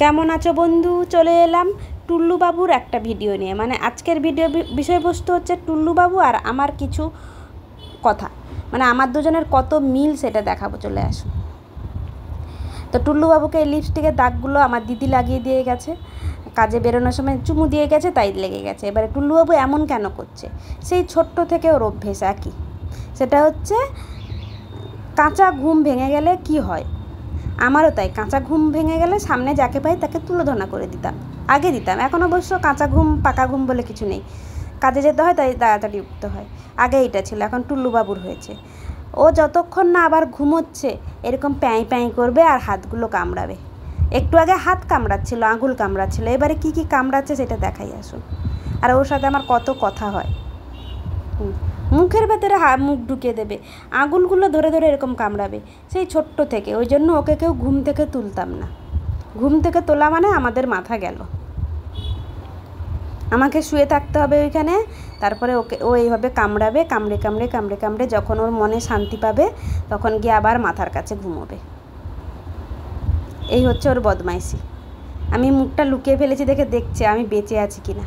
কেমন আছো বন্ধু? চলে এলাম টুল্লু বাবুর একটা ভিডিও নিয়ে। মানে আজকের ভিডিও বিষয়বস্তু হচ্ছে টুল্লু বাবু আর আমার কিছু কথা, মানে আমার দুজনের কত মিল সেটা দেখাবো। চলে আসো। তো টুল্লু বাবুকে এই লিপস্টিকের দাগগুলো আমার দিদি লাগিয়ে দিয়ে গেছে, কাজে বেরোনোর সময় চুমু দিয়ে গেছে, তাই লেগে গেছে। এবারে টুল্লু বাবু এমন কেন করছে? সেই ছোট্ট থেকে ওর অভ্যেস একই, সেটা হচ্ছে কাঁচা ঘুম ভেঙে গেলে কি হয়। আমারও তাই, কাঁচা ঘুম ভেঙে গেলে সামনে যাকে পাই তাকে তুলোধনা করে দিতাম, আগে দিতাম। এখন অবশ্য কাঁচা ঘুম পাকা ঘুম বলে কিছু নেই, কাজে যেতে হয় তাই তাড়াতাড়ি উঠতে হয়। আগে এটা ছিল, এখন টুল্লুবাবুর হয়েছে। ও যতক্ষণ না আবার ঘুমোচ্ছে এরকম প্যাঁই প্যাঁই করবে আর হাতগুলো কামড়াবে। একটু আগে হাত কামড়াচ্ছিল, আঙুল কামড়াচ্ছিল, এবারে কি কি কামড়াচ্ছে সেটা দেখাই আসুন। আর ওর সাথে আমার কত কথা হয়। মুখের ভেতরে মুখ ঢুকিয়ে দেবে, আঙুলগুলো ধরে ধরে এরকম কামড়াবে সেই ছোট্ট থেকে। ওই জন্য ওকে কেউ ঘুম থেকে তুলতাম না। ঘুম থেকে তোলা মানে আমাদের মাথা গেল। আমাকে শুয়ে থাকতে হবে ওইখানে, তারপরে ওকে ও এইভাবে কামড়াবে, কামড়ে কামড়ে কামড়ে কামড়ে যখন ওর মনে শান্তি পাবে তখন গিয়ে আবার মাথার কাছে ঘুমোবে। এই হচ্ছে ওর বদমাইশি। আমি মুখটা লুকিয়ে ফেলেছি দেখে দেখছে আমি বেঁচে আছি কিনা।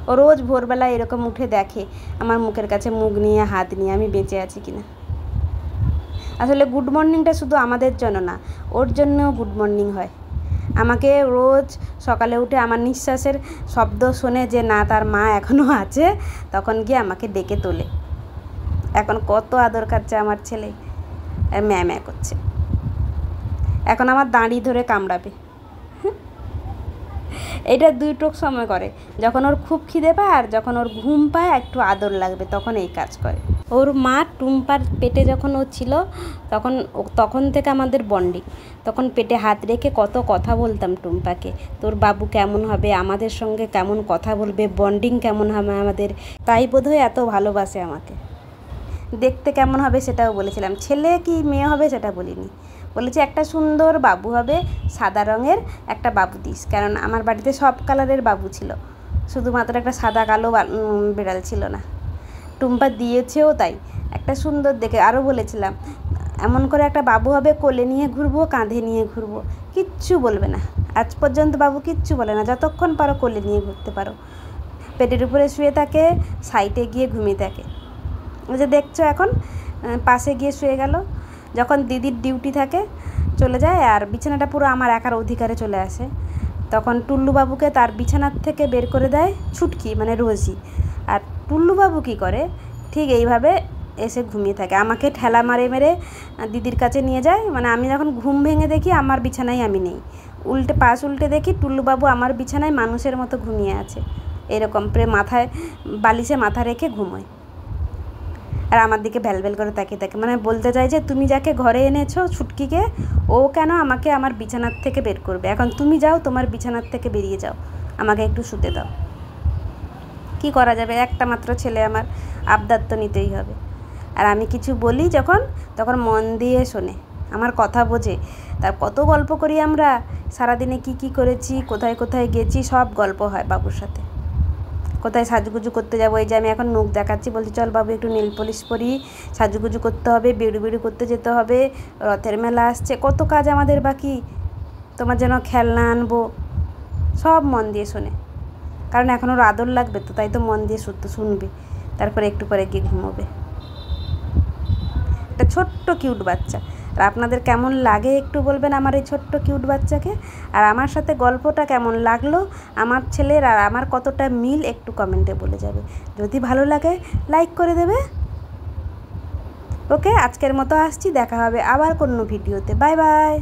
ও রোজ ভোরবেলা এরকম উঠে দেখে আমার মুখের কাছে মুখ নিয়ে হাত নিয়ে আমি বেঁচে আছি কিনা। আসলে গুড মর্নিংটা শুধু আমাদের জন্য না, ওর জন্যও গুড মর্নিং হয়। আমাকে রোজ সকালে উঠে আমার নিঃশ্বাসের শব্দ শুনে যে না তার মা এখনও আছে, তখন গিয়ে আমাকে ডেকে তোলে। এখন কত আদর খাচ্ছে আমার ছেলে, আর ম্যা ম্যা করছে। এখন আমার দাঁড়ি ধরে কামড়াবে। এটা দুটো সময় করে, যখন ওর খুব খিদে পায় আর যখন ওর ঘুম পায় একটু আদর লাগবে তখন এই কাজ করে। ওর মা টুম্পার পেটে যখন ও ছিল তখন থেকে আমাদের বন্ডিং। তখন পেটে হাত রেখে কত কথা বলতাম টুম্পাকে, তোর বাবু কেমন হবে, আমাদের সঙ্গে কেমন কথা বলবে, বন্ডিং কেমন হবে আমাদের, তাই বোধহয় এত ভালোবাসে আমাকে। দেখতে কেমন হবে সেটাও বলেছিলাম, ছেলে কি মেয়ে হবে সেটা বলিনি। বলেছি একটা সুন্দর বাবু হবে, সাদা রঙের একটা বাবু দিস, কারণ আমার বাড়িতে সব কালারের বাবু ছিল, শুধুমাত্র একটা সাদা কালো বিড়াল ছিল না। টুম্পা দিয়েছেও তাই, একটা সুন্দর দেখে। আরও বলেছিলাম এমন করে একটা বাবু হবে, কোলে নিয়ে ঘুরবো, কাঁধে নিয়ে ঘুরবো, কিচ্ছু বলবে না। আজ পর্যন্ত বাবু কিচ্ছু বলে না, যতক্ষণ পারো কোলে নিয়ে ঘুরতে পারো। পেটের উপরে শুয়ে থাকে, সাইডে গিয়ে ঘুমিয়ে থাকে। ওই যে দেখছো এখন পাশে গিয়ে শুয়ে গেল। যখন দিদির ডিউটি থাকে চলে যায় আর বিছানাটা পুরো আমার একার অধিকারে চলে আসে, তখন টুল্লুবাবুকে তার বিছানার থেকে বের করে দেয় ছুটকি, মানে রোজি। আর টুল্লুবাবু কী করে, ঠিক এইভাবে এসে ঘুমিয়ে থাকে, আমাকে ঠেলা মারে মেরে দিদির কাছে নিয়ে যায়। মানে আমি যখন ঘুম ভেঙে দেখি আমার বিছানায় আমি নেই, পাশ উল্টে দেখি টুল্লুবাবু আমার বিছানায় মানুষের মতো ঘুমিয়ে আছে, এরকম মাথায় বালিশে মাথা রেখে ঘুমোয়। আর আমার দিকে ভ্যালভ্যাল করে তাকিয়ে থাকে, মানে বলতে চাই যে তুমি যাকে ঘরে এনেছো ছুটকিকে, ও কেন আমাকে আমার বিছানার থেকে বের করবে? এখন তুমি যাও, তোমার বিছানার থেকে বেরিয়ে যাও, আমাকে একটু শুতে দাও। কি করা যাবে, একটা মাত্র ছেলে আমার, আবদার তো নিতেই হবে। আর আমি কিছু বলি যখন, তখন মন দিয়ে শোনে, আমার কথা বোঝে। তার কত গল্প করি আমরা, সারাদিনে কি কি করেছি, কোথায় কোথায় গেছি, সব গল্প হয় বাবুর সাথে। কোথায় সাজুগুজু করতে যাবো, এই যে আমি এখন মুখ দেখাচ্ছি, বলছি চল বাবু একটু নীল পলিশ পরি, সাজুগুজু করতে হবে, বিড়ি বিড়ি করতে যেতে হবে, রথের মেলা আসছে, কত কাজ আমাদের বাকি, তোমার যেন খেলনা আনবো, সব মন দিয়ে শোনে। কারণ এখন ওর আদর লাগবে তো, তাই তো মন দিয়ে শুনবে। তারপরে একটু পরে গিয়ে ঘুমোবে। একটা ছোট্ট কিউট বাচ্চা। আর আপনাদের কেমন লাগে একটু বলবেন আমার এই ছোট্ট কিউট বাচ্চাকে, আর আমার সাথে গল্পটা কেমন লাগলো, আমার ছেলের আর আমার কতটা মিল একটু কমেন্টে বলে যাবে। যদি ভালো লাগে লাইক করে দেবে। ওকে, আজকের মতো আসছি, দেখা হবে আবার কোনো ভিডিওতে। Bye bye.